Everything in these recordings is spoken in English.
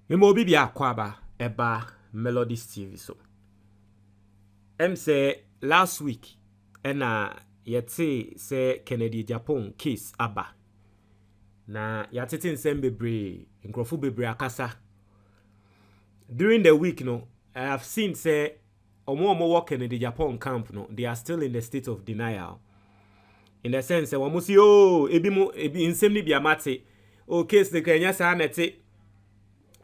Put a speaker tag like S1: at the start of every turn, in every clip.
S1: Memo bibi akwaba eba Melodies TV so. Say last week yete say Kennedy Agyapong case aba. Na yatete nsem bebre, nkrofo bebre akasa. During the week I have seen say omo work Kennedy Agyapong camp they are still in the state of denial. In the sense omo si ebi nsem ni bia mate. O case de Kenya sa nete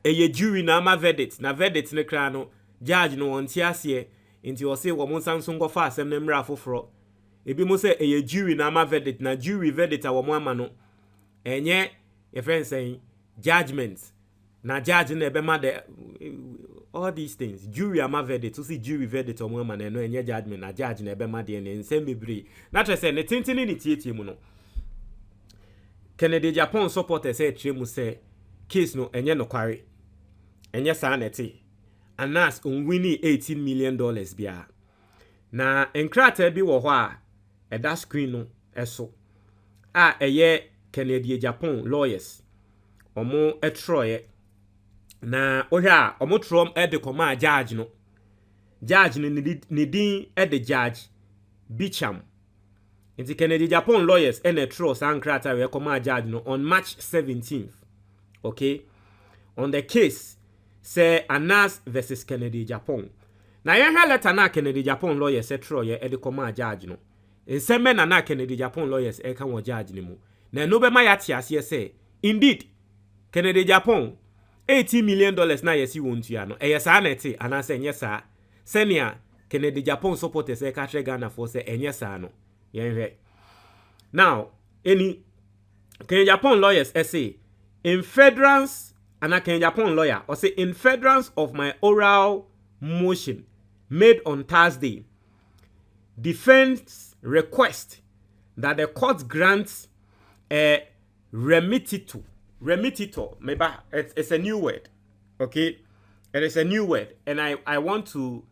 S1: eye jury na ama verdict na verdict ne kra no judge no won tiase nti o se wo mo sanso go fa asem ne mra foforo ebi mo se eye jury na ama verdict na jury verdict a wo mo ama no enye e friend saying judgment na judge na ebe ma de all these things jury ama verdict to see jury verdict o mo ama na no enye judgment na judge na ebe ma de ne nsem bebre na tre se ne tintini ni tietie mu no Kennedy Agyapong supporters say tre mu say case no enye no kware enye sa neti anas unwini $18 million bia na enkrata bi wo ho a eda screen no eso a eye Kennedy Agyapong lawyers omo etroye na ohwe a omo trom de koma judge no ni din de judge Bicham inti Kennedy Agyapong lawyers etro sankrata we koma judge no on March 17th. Okay, on the case say Anas versus Kennedy Agyapong. Na yen ha letter na Kennedy Agyapong lawyers etro ye de koma judge no. Nseme na Kennedy Agyapong lawyers e kan wo judge ni mu. Na no be ma ya tiase say indeed Kennedy Agyapong $18 million na yesi wontua no. Eye sa na te anase enye sa. Senior Kennedy Agyapong supporters e ka tre Ghana for say enye sa no. Yen hwe. Now, any Kennedy Agyapong lawyers say in furtherance, and I can Agyapong lawyer, or say in furtherance of my oral motion made on Thursday, defense request that the court grants a remittitur. Remittitur, maybe it's a new word, okay? It is a new word, and I want to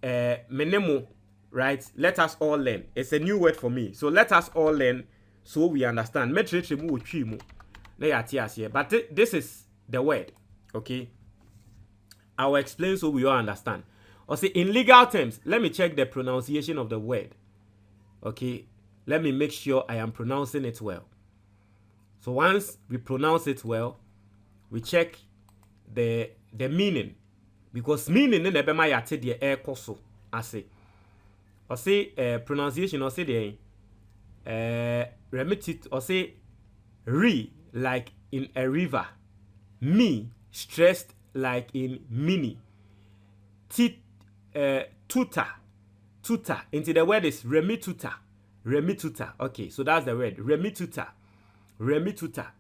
S1: menemo, right? Let us all learn. It's a new word for me, so let us all learn so we understand. But this is the word, okay? I will explain so we all understand. Or say in legal terms, let me check the pronunciation of the word. Okay, let me make sure I am pronouncing it well. So once we pronounce it well, we check the meaning, because meaning in the bema yate the air koso ase. Or say pronunciation or say the remitted or say like in a river, me stressed like in mini, tuta into the word is remittitur. Okay, so that's the word remittitur.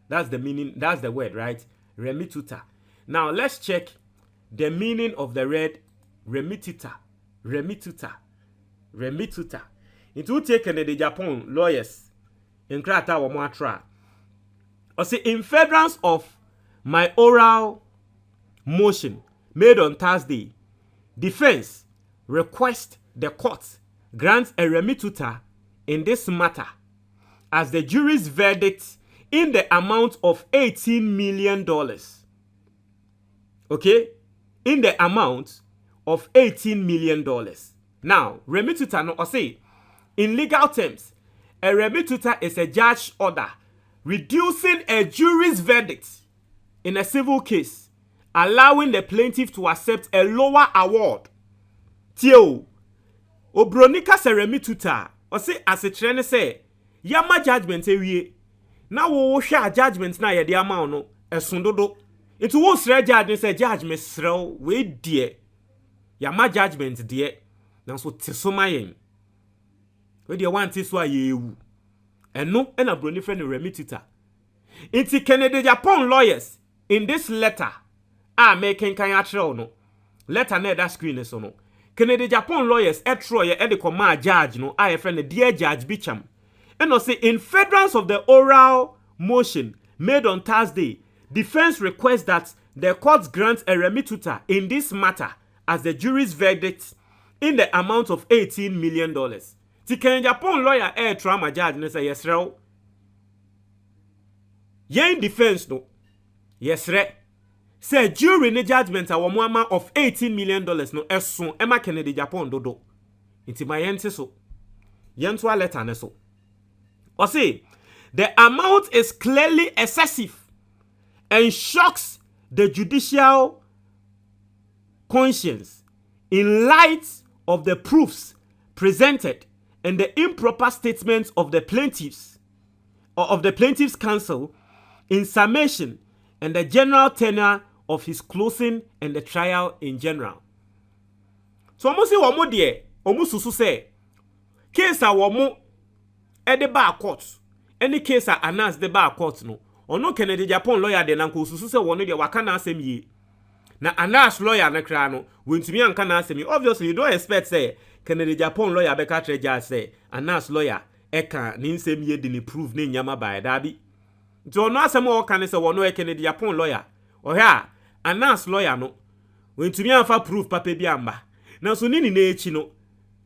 S1: That's the meaning, that's the word, right? Remittitur. Now let's check the meaning of the word remittitur. Into take Kennedy Agyapong lawyers in krata wo mo atra. Or say in furtherance of my oral motion made on Thursday, defense request the court grants a remittitur in this matter as the jury's verdict in the amount of $18 million. Okay? In the amount of $18 million. Now, remittitur no or say in legal terms, a remittitur is a judge order reducing a jury's verdict in a civil case, allowing the plaintiff to accept a lower award. Tio, obronika se remittitur, or say as a trainer say, yama judgment ewie. Na wo hwa judgment na ye de ama no esundodo. It wo sre judge say judgment srew we die. Yama judgment die. Na so tesoma yen. We de want so ayewu. Eno na broni friend remittitur. Inti Kennedy Agyapong lawyers in this letter making kan atrel no. Letter na that screen so no. Kennedy Agyapong lawyers etro ye de command judge no friend dear judge Bicham. And say in furtherance of the oral motion made on Thursday, defense requests that the court grant a remittitur in this matter as the jury's verdict in the amount of $18 million. Ti Kennedy Agyapong lawyer trauma judge ne say yes yen defense no yes say jury ne judgment a womo ama of $18 million no eson ema Kennedy Agyapong dodo. Inti ma yente so. Yento a letter ne so. Or say the amount is clearly excessive and shocks the judicial conscience in light of the proofs presented and the improper statements of the plaintiffs or of the plaintiff's counsel in summation and the general tenor of his closing and the trial in general. So almost say one more there, almost susu say case a womo at the bar court. Any case a announce the bar court no. Or no Kennedy Agyapong lawyer de nanko susu say one de wakana asem ye. Na announce lawyer na kra no, wentumi anka na asem ye. Obviously you don't expect say Kennedy Agyapong lawyer beka treja say announce lawyer eka ni nsem ye de ni prove ne nyama by dabi. Nti ono asem o kan say wono Kennedy Agyapong lawyer. Ohia announce lawyer no wentumi anfa proof papa bi amba. Na so nini na echi no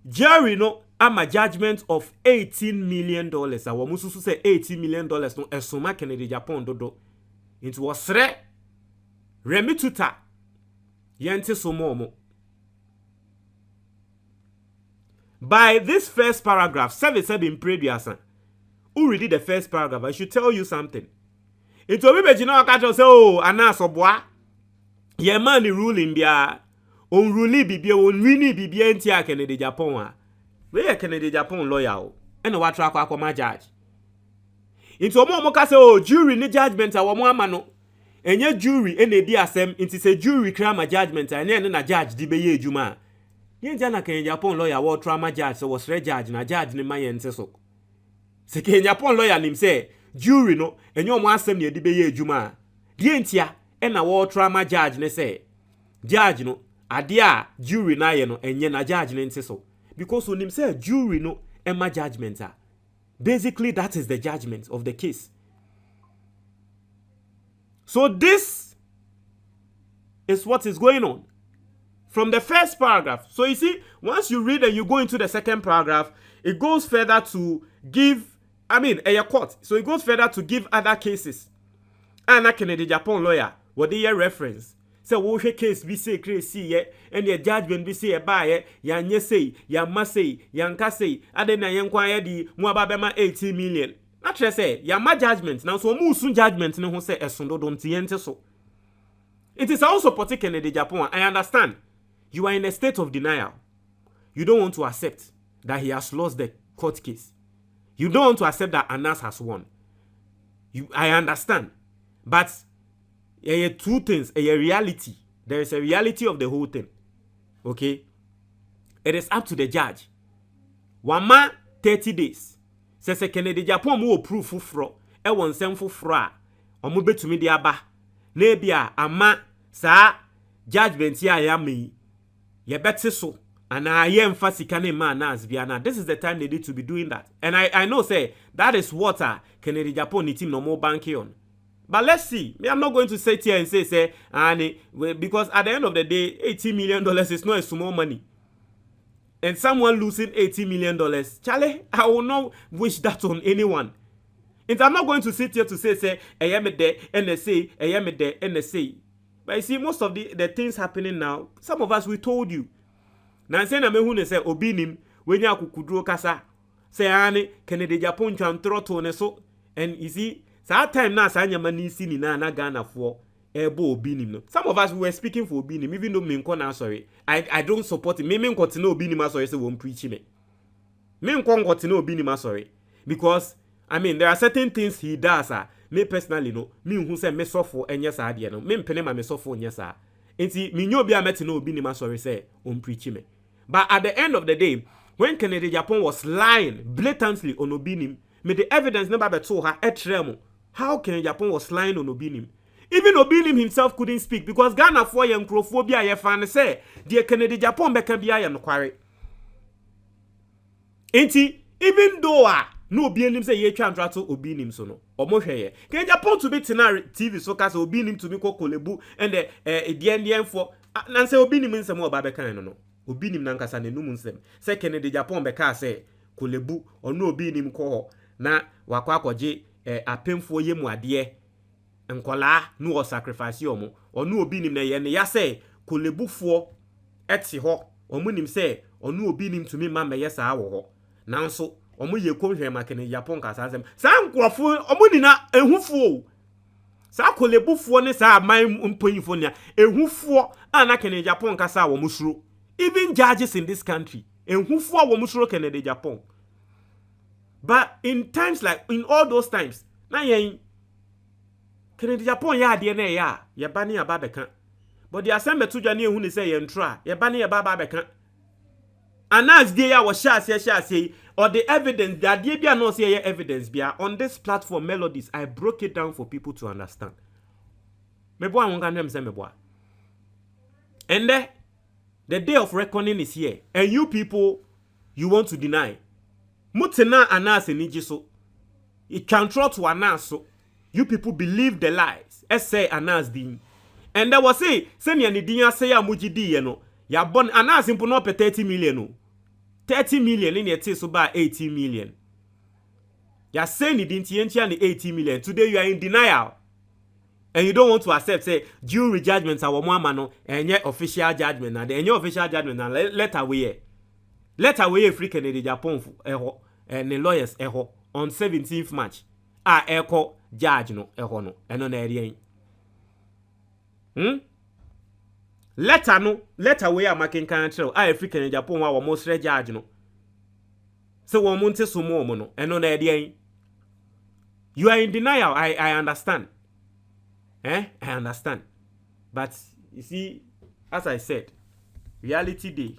S1: jury no ama judgment of $18 million. Awo mususu say $18 million no esoma Kennedy Agyapong dodo. It was remittitur yente somo. By this first paragraph, 7 in previous. Who read the first paragraph? I should tell you something. It will be beginning to say, oh, anasobwa. Ye man the ruling bia. On ruli bibia, on wini bibia entia Kennedy Agyapong. We Kennedy Agyapong lawyer. And what track akoma judge. Into omo ka say, oh, jury ni judgment a womo amano. Enye jury ene di asem inti say jury kra ma judgment ene na judge di be ye adwuma. Yenja na Kennedy Agyapong lawyer wo trauma judge so was re judge na judge ni ma yente so. Se Kennedy Agyapong lawyer nim say jury no enye omo asem ne di be ye adwuma. Die ntia ena wo trauma judge ne say judge no ade a jury na ye no enye na judge ne nte so. Because when him say jury no emma judgment. Basically that is the judgment of the case. So this is what is going on from the first paragraph. So you see, once you read and you go into the second paragraph, it goes further to give, a court. So it goes further to give other cases. And a Kennedy Agyapong lawyer, what they reference. So wo hwe case bi say crazy ye and the judgment bi say ba ye ya nye say ya ma say ya nka say ade na ye nkwa ye di mu ababema 18 million. Na tre say ya ma judgment now so mu sun judgment ne ho say eson do nti ye nte so. It is also supporting Kennedy Agyapong. I understand. You are in a state of denial. You don't want to accept that he has lost the court case. You don't want to accept that Anas has won. I understand. But two things, a reality. There is a reality of the whole thing. Okay? It is up to the judge. 1 month, 30 days. Says Kennedy Agyapong mo proof fufro. E won sem fufro a. Omo betumi de aba. Na ebia ama sa judgment ya ya me. Ye beti so. And I am fasika man as biana. This is the time they need to be doing that. And I know say that is what Kennedy Agyapong need no more banking on. But let's see. I'm not going to sit here and say, because at the end of the day, $18 million is not a small money. And someone losing $18 million, Charlie, I will not wish that on anyone. And I'm not going to sit here to say, I am there, and they say, I am there, and they say. But you see, most of the things happening now, some of us, we told you. Now, I'm saying, I'm say, Obinim, when you kukudro kasa, say, Kennedy Agyapong can throw to so, and you see, that time na sanya mani si ni na Ghana for ebo obinim no. Some of us we were speaking for obinim even though me nko na sorry. I don't support him. Me nko tena obinim sorry say won preach me. Me nko tena obinim sorry because there are certain things he does me personally no. Me who say me suffer enye sa ade no. Me mpene ma me suffer enye sa. Enti me nyo bia metena obinim sorry say won preach me. But at the end of the day, when Kennedy Agyapong was lying blatantly on obinim, me the evidence never be told her etremo. How Kennedy Agyapong was lying on Obinim? Even Obinim himself couldn't speak because Ghana for Yankrophobia ye fan say, dear Kennedy Agyapong beka bia ya no kware. Enti, even though no Obinim say ye try and rattle Obinim so no. Omo hweye. Kennedy Agyapong to be tena TV so cast Obinim to be ko kolebu and the end for nan say Obinim nsem o ba beka no. Obinim nan kasa ne num nsem. Say Kennedy Agyapong beka say kolebu ono Obinim ko ho na wakwa akwaje apemfo ye mu ade nkola no o sacrifice omo onu obi nim na ye ne ya say kolebufuo eti ho omo nim say onu obi nim tumi ma meye saa wo ho nanso omo ye konhwe makene Agyapong ka sansem saa nkrofo omo ni na ehufuo saa kolebufuo ne saa man mpoyifo ne ehufuo ana kene Agyapong ka saa wo musuro even judges in this country ehufuo wo musuro kene Agyapong. But in times like in all those times na yen kene Agyapong ya ade na ya ba ne ya ba beka but the assembly to dwane ehu ne say ye ntro ya ba ne ya ba beka anas dey ya wo shase or the evidence that dey bia no say evidence bia on this platform Melodies I broke it down for people to understand. Mebo an wonga nem say mebo. And the day of reckoning is here and you people you want to deny. Mutena anas eniji so. It control to anas so. You people believe the lies. Say anas din. And there was say ni din say amugidi ye no. Ya bon anas simple no pe 30 million no. 30 million in your so by 18 million. You are saying it didn't change 18 million. Today you are in denial. And you don't want to accept, say, jury judgments are one no, and yet official judgment, and your official judgment, and let away. Let away free Kennedy Agyapong and the lawyers on 17th March. Echo judge no, no, and on area. Letter no, letter we are making country. Free Kennedy Agyapong wa most judge no. So one monte sumo mono, and on area. You are in denial, I understand. I understand. But you see, as I said, reality day.